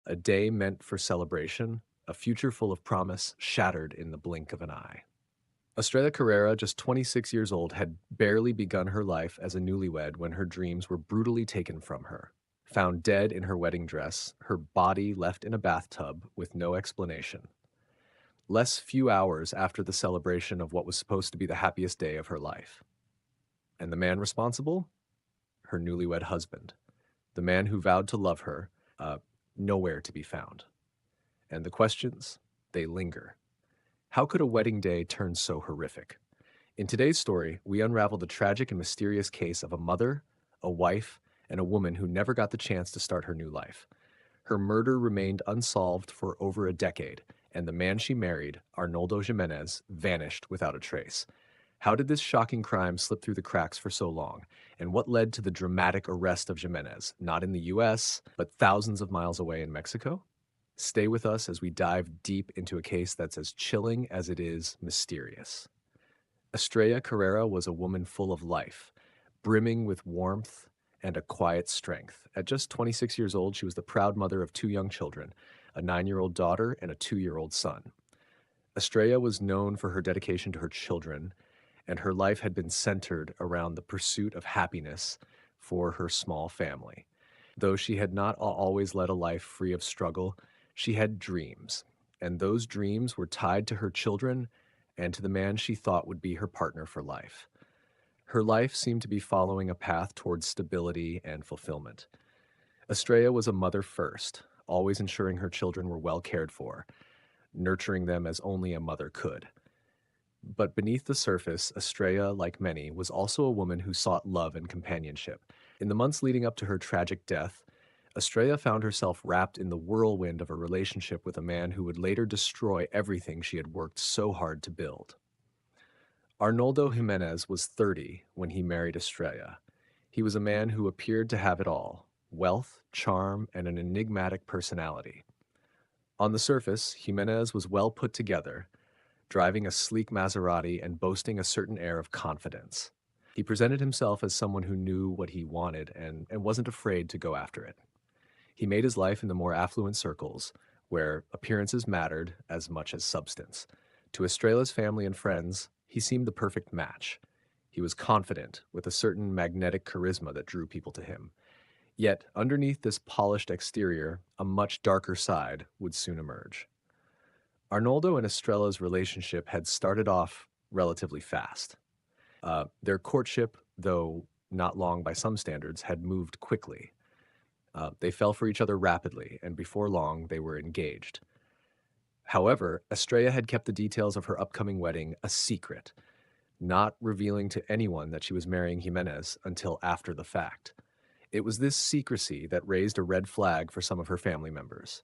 A day meant for celebration, a future full of promise shattered in the blink of an eye. Estrella Carrera, just 26 years old, had barely begun her life as a newlywed when her dreams were brutally taken from her. Found dead in her wedding dress, her body left in a bathtub with no explanation. Less few hours after the celebration of what was supposed to be the happiest day of her life. And the man responsible? Her newlywed husband. The man who vowed to love her, uh, nowhere to be found. And the questions, they linger. How could a wedding day turn so horrific? In today's story, we unravel the tragic and mysterious case of a mother, a wife, and a woman who never got the chance to start her new life. Her murder remained unsolved for over a decade, and the man she married, Arnoldo Jimenez, vanished without a trace. How did this shocking crime slip through the cracks for so long? And what led to the dramatic arrest of Jimenez, not in the US, but thousands of miles away in Mexico? Stay with us as we dive deep into a case that's as chilling as it is mysterious. Estrella Carrera was a woman full of life, brimming with warmth and a quiet strength. At just 26 years old, she was the proud mother of two young children, a 9-year-old daughter and a 2-year-old son. Estrella was known for her dedication to her children, and her life had been centered around the pursuit of happiness for her small family. Though she had not always led a life free of struggle, she had dreams, and those dreams were tied to her children and to the man she thought would be her partner for life. Her life seemed to be following a path towards stability and fulfillment. Estrella was a mother first, always ensuring her children were well cared for, nurturing them as only a mother could. But beneath the surface, Estrella, like many, was also a woman who sought love and companionship. In the months leading up to her tragic death, Estrella found herself wrapped in the whirlwind of a relationship with a man who would later destroy everything she had worked so hard to build. Arnoldo Jimenez was 30 when he married Estrella. He was a man who appeared to have it all: wealth, charm, and an enigmatic personality. On the surface, Jimenez was well put together, driving a sleek Maserati and boasting a certain air of confidence. He presented himself as someone who knew what he wanted and wasn't afraid to go after it. He made his life in the more affluent circles, where appearances mattered as much as substance. To Estrella's family and friends, he seemed the perfect match. He was confident, with a certain magnetic charisma that drew people to him. Yet, underneath this polished exterior, a much darker side would soon emerge. Arnoldo and Estrella's relationship had started off relatively fast. Their courtship, though not long by some standards, had moved quickly. They fell for each other rapidly, and before long, they were engaged. However, Estrella had kept the details of her upcoming wedding a secret, not revealing to anyone that she was marrying Jimenez until after the fact. It was this secrecy that raised a red flag for some of her family members.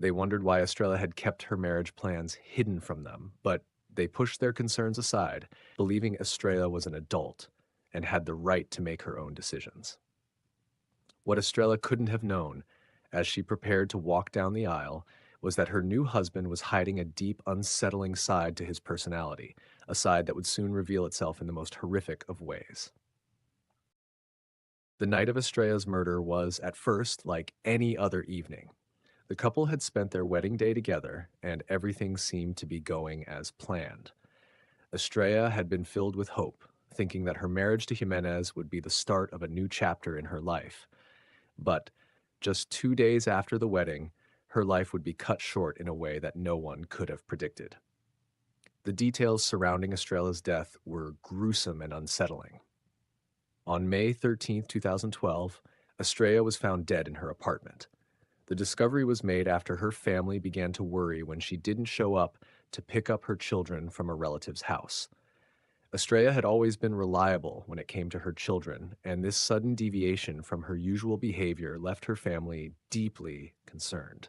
They wondered why Estrella had kept her marriage plans hidden from them, but they pushed their concerns aside, believing Estrella was an adult and had the right to make her own decisions. What Estrella couldn't have known, as she prepared to walk down the aisle, was that her new husband was hiding a deep, unsettling side to his personality, a side that would soon reveal itself in the most horrific of ways. The night of Estrella's murder was, at first, like any other evening. The couple had spent their wedding day together, and everything seemed to be going as planned. Estrella had been filled with hope, thinking that her marriage to Jimenez would be the start of a new chapter in her life. But just 2 days after the wedding, her life would be cut short in a way that no one could have predicted. The details surrounding Estrella's death were gruesome and unsettling. On May 13, 2012, Estrella was found dead in her apartment. The discovery was made after her family began to worry when she didn't show up to pick up her children from a relative's house. Estrella had always been reliable when it came to her children, and this sudden deviation from her usual behavior left her family deeply concerned.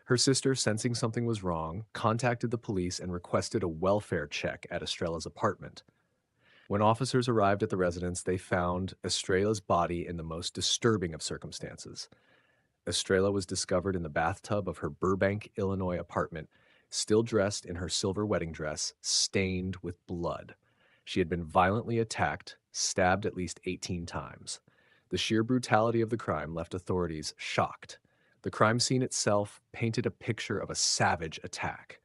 Her sister, sensing something was wrong, contacted the police and requested a welfare check at Estrella's apartment. When officers arrived at the residence, they found Estrella's body in the most disturbing of circumstances. Estrella was discovered in the bathtub of her Burbank, Illinois apartment, still dressed in her silver wedding dress, stained with blood. She had been violently attacked, stabbed at least 18 times. The sheer brutality of the crime left authorities shocked. The crime scene itself painted a picture of a savage attack,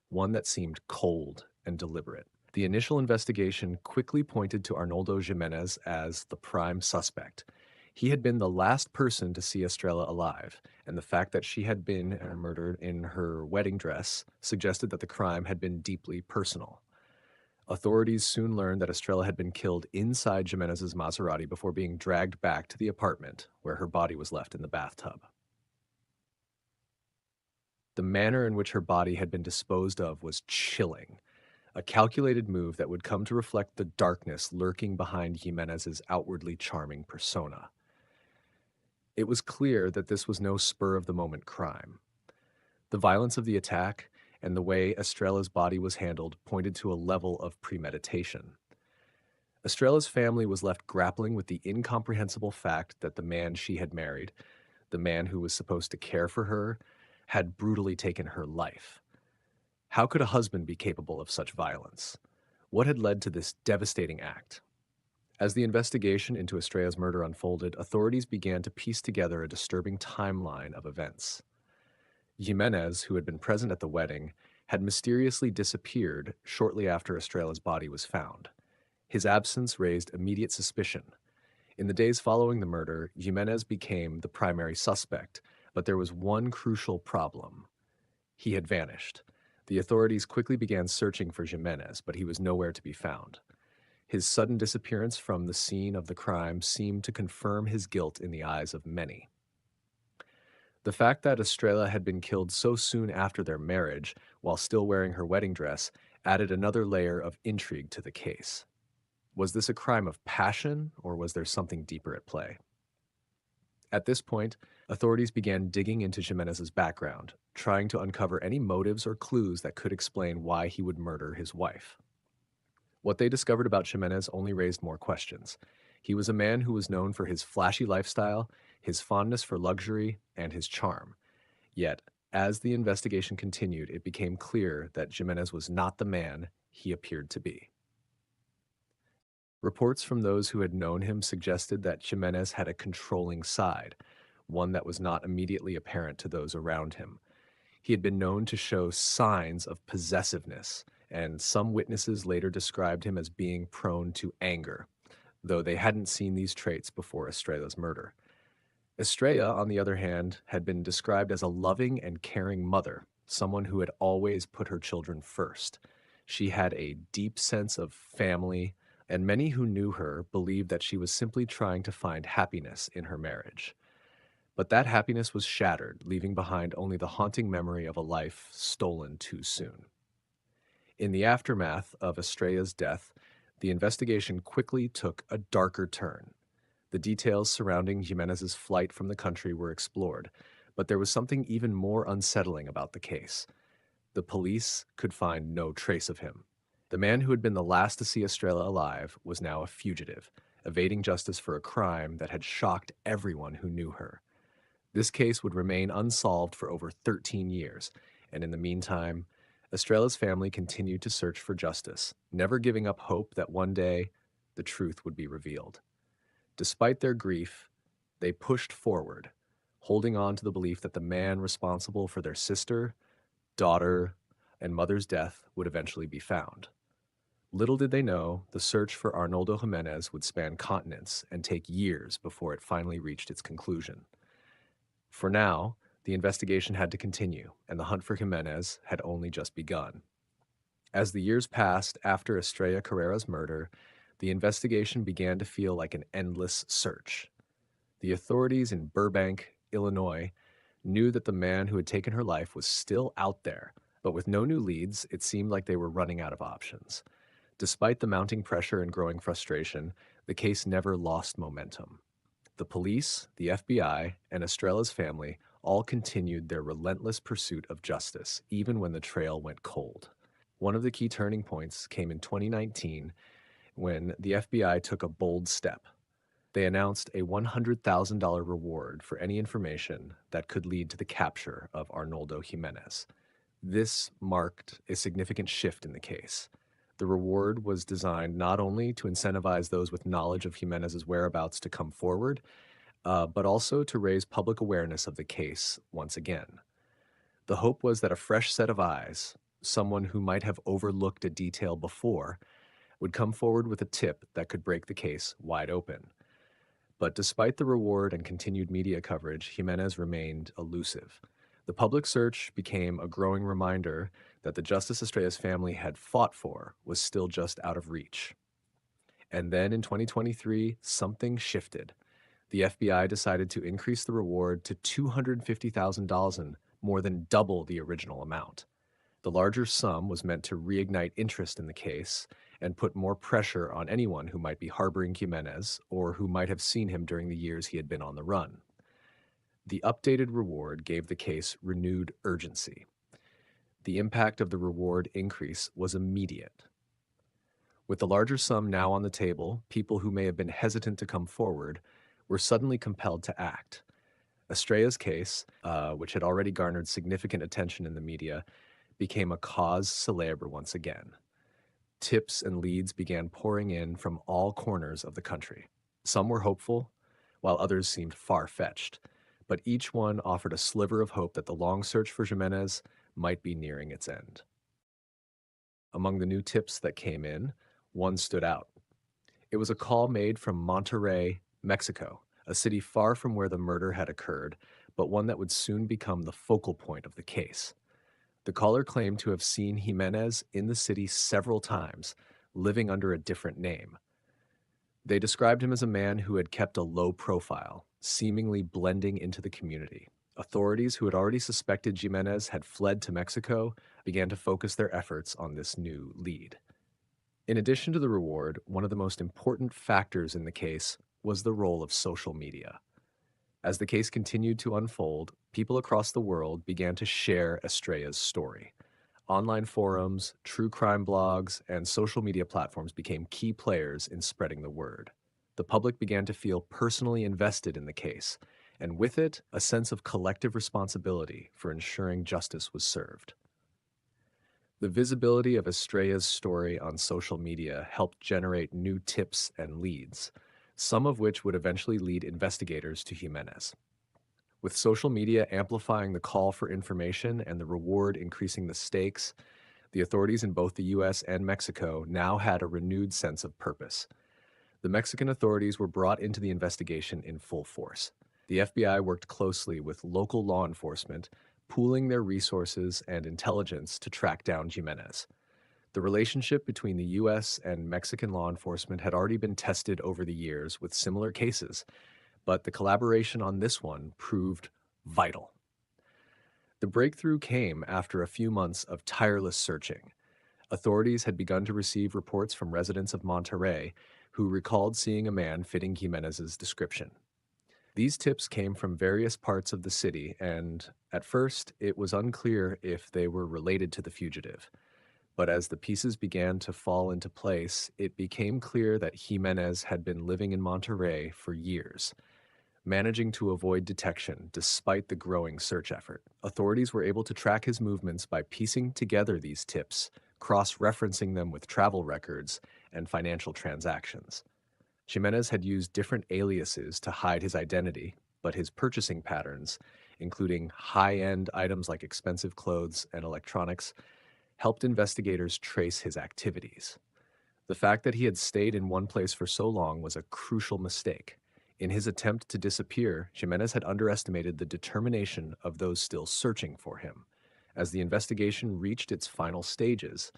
one that seemed cold and deliberate. The initial investigation quickly pointed to Arnoldo Jimenez as the prime suspect. He had been the last person to see Estrella alive, and the fact that she had been murdered in her wedding dress suggested that the crime had been deeply personal. Authorities soon learned that Estrella had been killed inside Jimenez's Maserati before being dragged back to the apartment where her body was left in the bathtub. The manner in which her body had been disposed of was chilling, a calculated move that would come to reflect the darkness lurking behind Jimenez's outwardly charming persona. It was clear that this was no spur-of-the-moment crime. The violence of the attack and the way Estrella's body was handled pointed to a level of premeditation. Estrella's family was left grappling with the incomprehensible fact that the man she had married, the man who was supposed to care for her, had brutally taken her life. How could a husband be capable of such violence? What had led to this devastating act? As the investigation into Estrella's murder unfolded, authorities began to piece together a disturbing timeline of events. Jimenez, who had been present at the wedding, had mysteriously disappeared shortly after Estrella's body was found. His absence raised immediate suspicion. In the days following the murder, Jimenez became the primary suspect, but there was one crucial problem. He had vanished. The authorities quickly began searching for Jimenez, but he was nowhere to be found. His sudden disappearance from the scene of the crime seemed to confirm his guilt in the eyes of many. The fact that Estrella had been killed so soon after their marriage, while still wearing her wedding dress, added another layer of intrigue to the case. Was this a crime of passion, or was there something deeper at play? At this point, authorities began digging into Jimenez's background, trying to uncover any motives or clues that could explain why he would murder his wife. What they discovered about Jimenez only raised more questions. He was a man who was known for his flashy lifestyle, his fondness for luxury, and his charm. Yet, as the investigation continued, it became clear that Jimenez was not the man he appeared to be. Reports from those who had known him suggested that Jimenez had a controlling side, one that was not immediately apparent to those around him. He had been known to show signs of possessiveness, and some witnesses later described him as being prone to anger, though they hadn't seen these traits before Estrella's murder. Estrella, on the other hand, had been described as a loving and caring mother, someone who had always put her children first. She had a deep sense of family, and many who knew her believed that she was simply trying to find happiness in her marriage. But that happiness was shattered, leaving behind only the haunting memory of a life stolen too soon. In the aftermath of Estrella's death, the investigation quickly took a darker turn. The details surrounding Jimenez's flight from the country were explored, but there was something even more unsettling about the case. The police could find no trace of him. The man who had been the last to see Estrella alive was now a fugitive, evading justice for a crime that had shocked everyone who knew her. This case would remain unsolved for over 13 years, and in the meantime, Estrella's family continued to search for justice, never giving up hope that one day the truth would be revealed. Despite their grief, they pushed forward, holding on to the belief that the man responsible for their sister, daughter, and mother's death would eventually be found. Little did they know, the search for Arnoldo Jimenez would span continents and take years before it finally reached its conclusion. For now, the investigation had to continue, and the hunt for Jimenez had only just begun. As the years passed after Estrella Carrera's murder, the investigation began to feel like an endless search. The authorities in Burbank, Illinois, knew that the man who had taken her life was still out there, but with no new leads, it seemed like they were running out of options. Despite the mounting pressure and growing frustration, the case never lost momentum. The police, the FBI, and Estrella's family all continued their relentless pursuit of justice, even when the trail went cold. One of the key turning points came in 2019 when the FBI took a bold step. They announced a $100,000 reward for any information that could lead to the capture of Arnoldo Jimenez. This marked a significant shift in the case. The reward was designed not only to incentivize those with knowledge of Jimenez's whereabouts to come forward, but also to raise public awareness of the case once again. The hope was that a fresh set of eyes, someone who might have overlooked a detail before, would come forward with a tip that could break the case wide open. But despite the reward and continued media coverage, Jimenez remained elusive. The public search became a growing reminder that the justice Estrella's family had fought for was still just out of reach. And then in 2023, something shifted. The FBI decided to increase the reward to $250,000, and more than double the original amount. The larger sum was meant to reignite interest in the case and put more pressure on anyone who might be harboring Jimenez or who might have seen him during the years he had been on the run. The updated reward gave the case renewed urgency. The impact of the reward increase was immediate. With the larger sum now on the table, people who may have been hesitant to come forward were suddenly compelled to act. Estrella's case, which had already garnered significant attention in the media, became a cause célèbre once again. Tips and leads began pouring in from all corners of the country. Some were hopeful, while others seemed far-fetched, but each one offered a sliver of hope that the long search for Jimenez might be nearing its end. Among the new tips that came in, one stood out. It was a call made from Monterrey, Mexico, a city far from where the murder had occurred, but one that would soon become the focal point of the case. The caller claimed to have seen Jimenez in the city several times, living under a different name. They described him as a man who had kept a low profile, seemingly blending into the community. Authorities who had already suspected Jimenez had fled to Mexico began to focus their efforts on this new lead. In addition to the reward, one of the most important factors in the case was the role of social media. As the case continued to unfold, people across the world began to share Estrella's story. Online forums, true crime blogs, and social media platforms became key players in spreading the word. The public began to feel personally invested in the case, and with it, a sense of collective responsibility for ensuring justice was served. The visibility of Estrella's story on social media helped generate new tips and leads, some of which would eventually lead investigators to Jimenez. With social media amplifying the call for information and the reward increasing the stakes, the authorities in both the US and Mexico now had a renewed sense of purpose. The Mexican authorities were brought into the investigation in full force. The FBI worked closely with local law enforcement, pooling their resources and intelligence to track down Jimenez. The relationship between the US and Mexican law enforcement had already been tested over the years with similar cases, but the collaboration on this one proved vital. The breakthrough came after a few months of tireless searching. Authorities had begun to receive reports from residents of Monterrey who recalled seeing a man fitting Jimenez's description. These tips came from various parts of the city, and at first it was unclear if they were related to the fugitive. But as the pieces began to fall into place, it became clear that Jimenez had been living in Monterrey for years, managing to avoid detection despite the growing search effort. Authorities were able to track his movements by piecing together these tips, cross-referencing them with travel records and financial transactions. Jimenez had used different aliases to hide his identity, but his purchasing patterns, including high-end items like expensive clothes and electronics, helped investigators trace his activities. The fact that he had stayed in one place for so long was a crucial mistake. In his attempt to disappear, Jimenez had underestimated the determination of those still searching for him. As the investigation reached its final stages,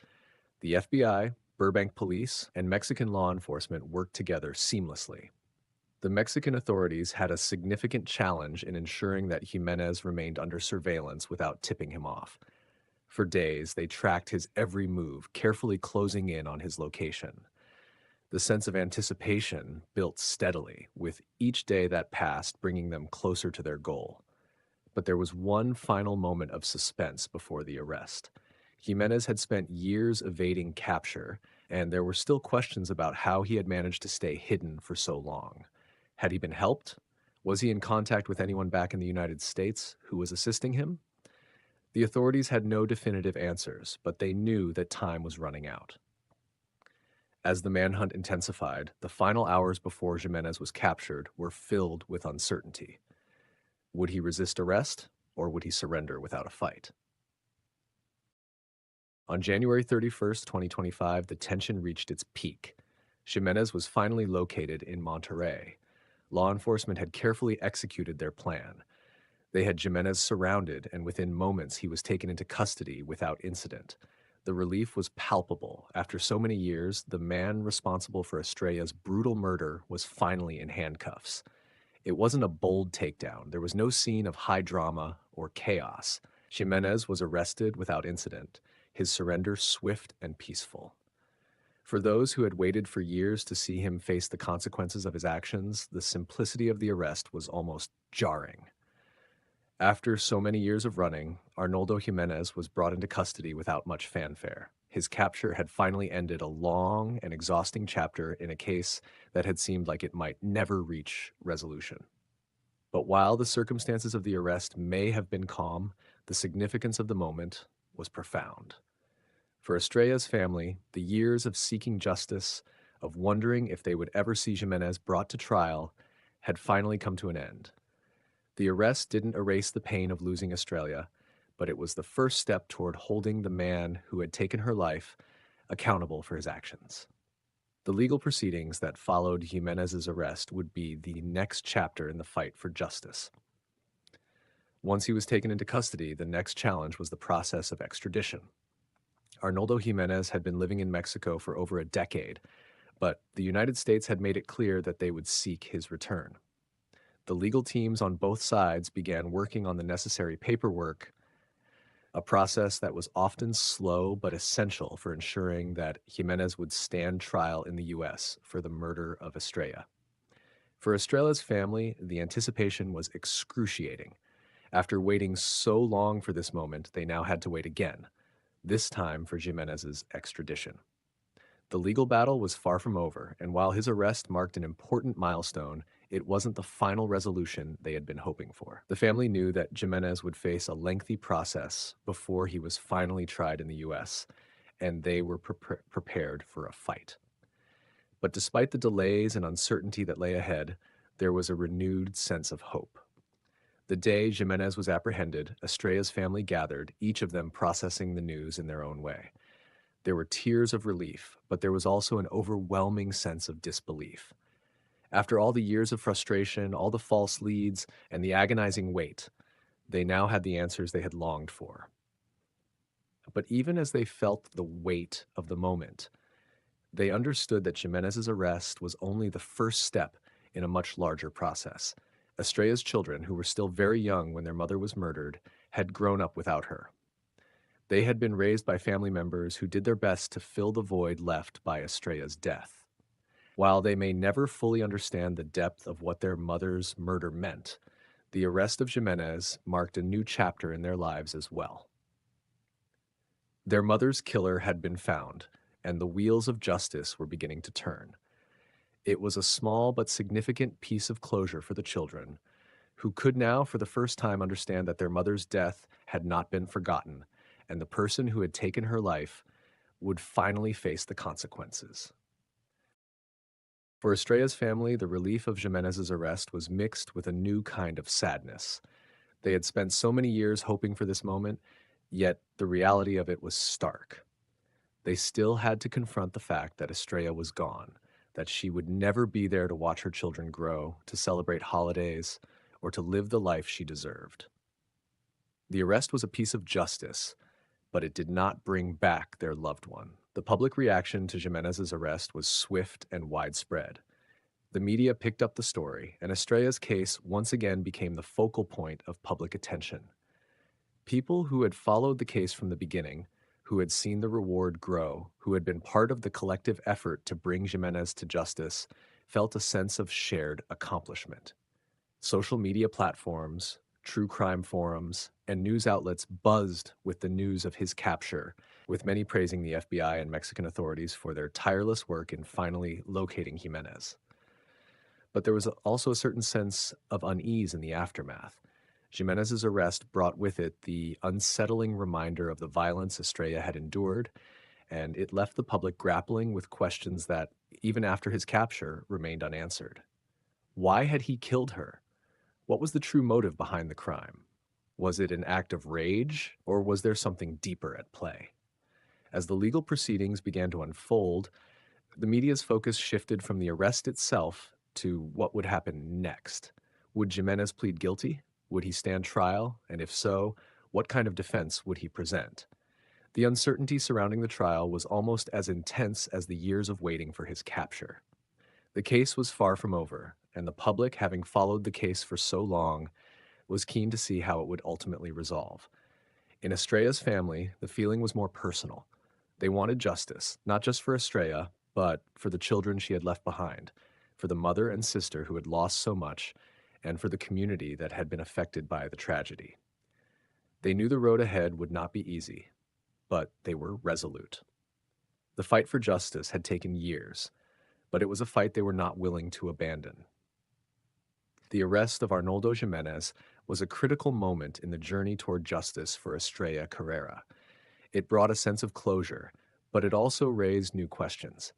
the FBI, Burbank Police, and Mexican law enforcement worked together seamlessly. The Mexican authorities had a significant challenge in ensuring that Jimenez remained under surveillance without tipping him off. For days, they tracked his every move, carefully closing in on his location. The sense of anticipation built steadily, with each day that passed bringing them closer to their goal. But there was one final moment of suspense before the arrest. Jimenez had spent years evading capture, and there were still questions about how he had managed to stay hidden for so long. Had he been helped? Was he in contact with anyone back in the United States who was assisting him? The authorities had no definitive answers, but they knew that time was running out. As the manhunt intensified, the final hours before Jimenez was captured were filled with uncertainty. Would he resist arrest, or would he surrender without a fight? On January 31st, 2025, the tension reached its peak. Jimenez was finally located in Monterrey. Law enforcement had carefully executed their plan. They had Jimenez surrounded, and within moments he was taken into custody without incident. The relief was palpable. After so many years, the man responsible for Estrella's brutal murder was finally in handcuffs. It wasn't a bold takedown. There was no scene of high drama or chaos. Jimenez was arrested without incident, his surrender swift and peaceful. For those who had waited for years to see him face the consequences of his actions, the simplicity of the arrest was almost jarring. After so many years of running, Arnoldo Jimenez was brought into custody without much fanfare. His capture had finally ended a long and exhausting chapter in a case that had seemed like it might never reach resolution. But while the circumstances of the arrest may have been calm, the significance of the moment was profound. For Estrella's family, the years of seeking justice, of wondering if they would ever see Jimenez brought to trial, had finally come to an end. The arrest didn't erase the pain of losing Estrella, but it was the first step toward holding the man who had taken her life accountable for his actions. The legal proceedings that followed Jimenez's arrest would be the next chapter in the fight for justice. Once he was taken into custody, the next challenge was the process of extradition. Arnoldo Jimenez had been living in Mexico for over a decade, but the United States had made it clear that they would seek his return. The legal teams on both sides began working on the necessary paperwork, a process that was often slow but essential for ensuring that Jimenez would stand trial in the U.S. for the murder of Estrella. For Estrella's family, the anticipation was excruciating. After waiting so long for this moment, they now had to wait again, this time for Jimenez's extradition. The legal battle was far from over, and while his arrest marked an important milestone, it wasn't the final resolution they had been hoping for. The family knew that Jimenez would face a lengthy process before he was finally tried in the U.S., and they were prepared for a fight. But despite the delays and uncertainty that lay ahead, there was a renewed sense of hope. The day Jimenez was apprehended, Estrella's family gathered, each of them processing the news in their own way. There were tears of relief, but there was also an overwhelming sense of disbelief. After all the years of frustration, all the false leads, and the agonizing wait, they now had the answers they had longed for. But even as they felt the weight of the moment, they understood that Jimenez's arrest was only the first step in a much larger process. Estrella's children, who were still very young when their mother was murdered, had grown up without her. They had been raised by family members who did their best to fill the void left by Estrella's death. While they may never fully understand the depth of what their mother's murder meant, the arrest of Jimenez marked a new chapter in their lives as well. Their mother's killer had been found, and the wheels of justice were beginning to turn. It was a small but significant piece of closure for the children, who could now for the first time understand that their mother's death had not been forgotten, and the person who had taken her life would finally face the consequences. For Estrella's family, the relief of Jimenez's arrest was mixed with a new kind of sadness. They had spent so many years hoping for this moment, yet the reality of it was stark. They still had to confront the fact that Estrella was gone, that she would never be there to watch her children grow, to celebrate holidays, or to live the life she deserved. The arrest was a piece of justice, but it did not bring back their loved one. The public reaction to Jimenez's arrest was swift and widespread. The media picked up the story, and Estrella's case once again became the focal point of public attention. People who had followed the case from the beginning, who had seen the reward grow, who had been part of the collective effort to bring Jimenez to justice, felt a sense of shared accomplishment. Social media platforms, true crime forums, and news outlets buzzed with the news of his capture, with many praising the FBI and Mexican authorities for their tireless work in finally locating Jimenez. But there was also a certain sense of unease in the aftermath. Jimenez's arrest brought with it the unsettling reminder of the violence Estrella had endured and it left the public grappling with questions that, even after his capture, remained unanswered. Why had he killed her? What was the true motive behind the crime? Was it an act of rage, or was there something deeper at play? As the legal proceedings began to unfold, the media's focus shifted from the arrest itself to what would happen next. Would Jimenez plead guilty? Would he stand trial? And if so, what kind of defense would he present? The uncertainty surrounding the trial was almost as intense as the years of waiting for his capture. The case was far from over, and the public, having followed the case for so long, was keen to see how it would ultimately resolve. In Estrella's family, the feeling was more personal. They wanted justice, not just for Estrella, but for the children she had left behind, for the mother and sister who had lost so much, and for the community that had been affected by the tragedy. They knew the road ahead would not be easy, but they were resolute. The fight for justice had taken years, but it was a fight they were not willing to abandon. The arrest of Arnoldo Jimenez was a critical moment in the journey toward justice for Estrella Carrera. It brought a sense of closure, but it also raised new questions.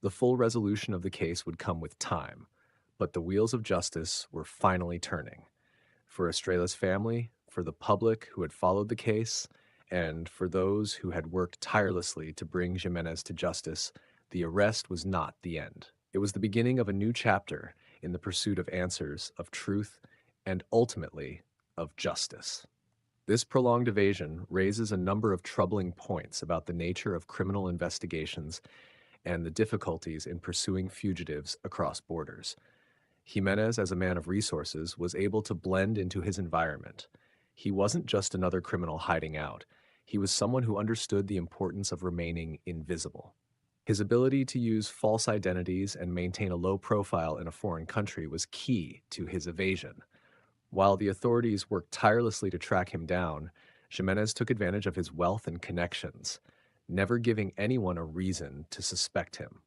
The full resolution of the case would come with time, but the wheels of justice were finally turning. For Estrella's family, for the public who had followed the case, and for those who had worked tirelessly to bring Jimenez to justice, the arrest was not the end. It was the beginning of a new chapter in the pursuit of answers, of truth, and ultimately, of justice. This prolonged evasion raises a number of troubling points about the nature of criminal investigations and the difficulties in pursuing fugitives across borders. Jimenez, as a man of resources, was able to blend into his environment. He wasn't just another criminal hiding out. He was someone who understood the importance of remaining invisible. His ability to use false identities and maintain a low profile in a foreign country was key to his evasion. While the authorities worked tirelessly to track him down, Jimenez took advantage of his wealth and connections, never giving anyone a reason to suspect him.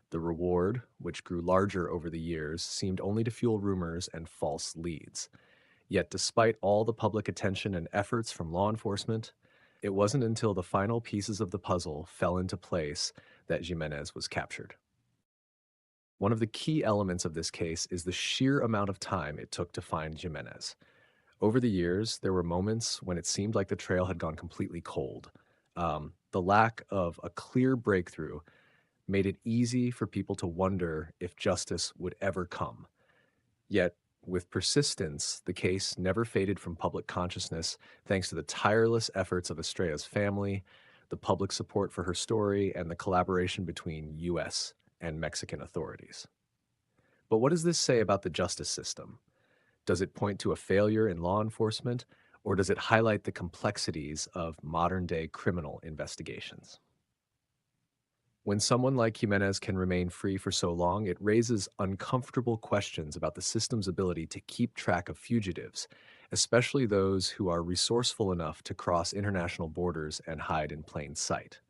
The reward, which grew larger over the years, seemed only to fuel rumors and false leads. Yet despite all the public attention and efforts from law enforcement, it wasn't until the final pieces of the puzzle fell into place that Jimenez was captured. One of the key elements of this case is the sheer amount of time it took to find Jimenez. Over the years, there were moments when it seemed like the trail had gone completely cold. The lack of a clear breakthrough made it easy for people to wonder if justice would ever come. Yet, with persistence, the case never faded from public consciousness thanks to the tireless efforts of Estrella's family, the public support for her story, and the collaboration between U.S. and Mexican authorities. But what does this say about the justice system? Does it point to a failure in law enforcement, or does it highlight the complexities of modern-day criminal investigations? When someone like Jimenez can remain free for so long, it raises uncomfortable questions about the system's ability to keep track of fugitives, especially those who are resourceful enough to cross international borders and hide in plain sight.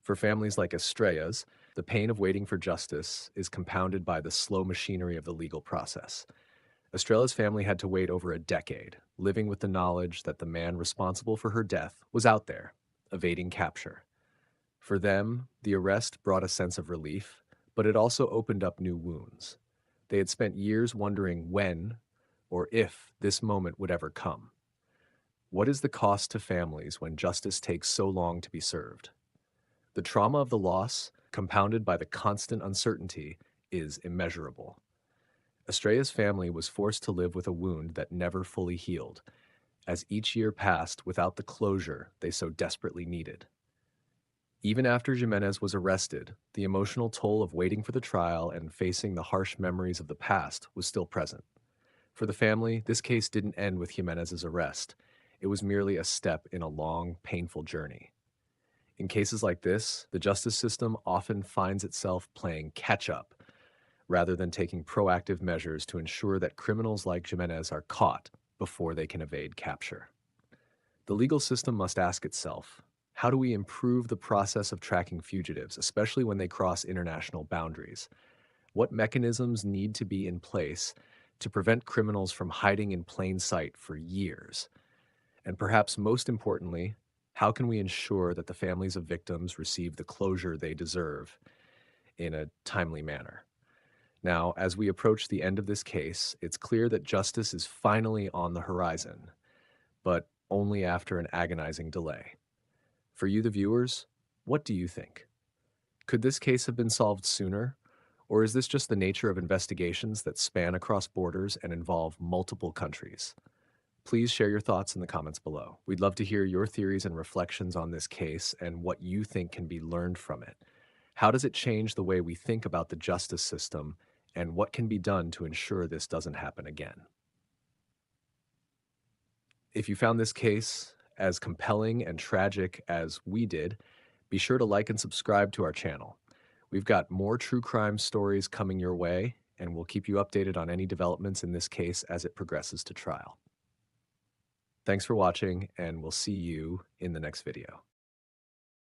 For families like Estrella's, the pain of waiting for justice is compounded by the slow machinery of the legal process. Estrella's family had to wait over a decade, living with the knowledge that the man responsible for her death was out there, evading capture. For them, the arrest brought a sense of relief, but it also opened up new wounds. They had spent years wondering when, or if, this moment would ever come. What is the cost to families when justice takes so long to be served? The trauma of the loss, compounded by the constant uncertainty, is immeasurable. Estrella's family was forced to live with a wound that never fully healed, as each year passed without the closure they so desperately needed. Even after Jimenez was arrested, the emotional toll of waiting for the trial and facing the harsh memories of the past was still present. For the family, this case didn't end with Jimenez's arrest. It was merely a step in a long, painful journey. In cases like this, the justice system often finds itself playing catch-up, rather than taking proactive measures to ensure that criminals like Jimenez are caught before they can evade capture. The legal system must ask itself, how do we improve the process of tracking fugitives, especially when they cross international boundaries? What mechanisms need to be in place to prevent criminals from hiding in plain sight for years? And perhaps most importantly, How can we ensure that the families of victims receive the closure they deserve in a timely manner? Now, as we approach the end of this case, it's clear that justice is finally on the horizon, but only after an agonizing delay. For you, the viewers, what do you think? Could this case have been solved sooner? Or is this just the nature of investigations that span across borders and involve multiple countries? Please share your thoughts in the comments below. We'd love to hear your theories and reflections on this case and what you think can be learned from it. How does it change the way we think about the justice system, and what can be done to ensure this doesn't happen again? If you found this case as compelling and tragic as we did, be sure to like and subscribe to our channel. We've got more true crime stories coming your way, and we'll keep you updated on any developments in this case as it progresses to trial. Thanks for watching, and we'll see you in the next video.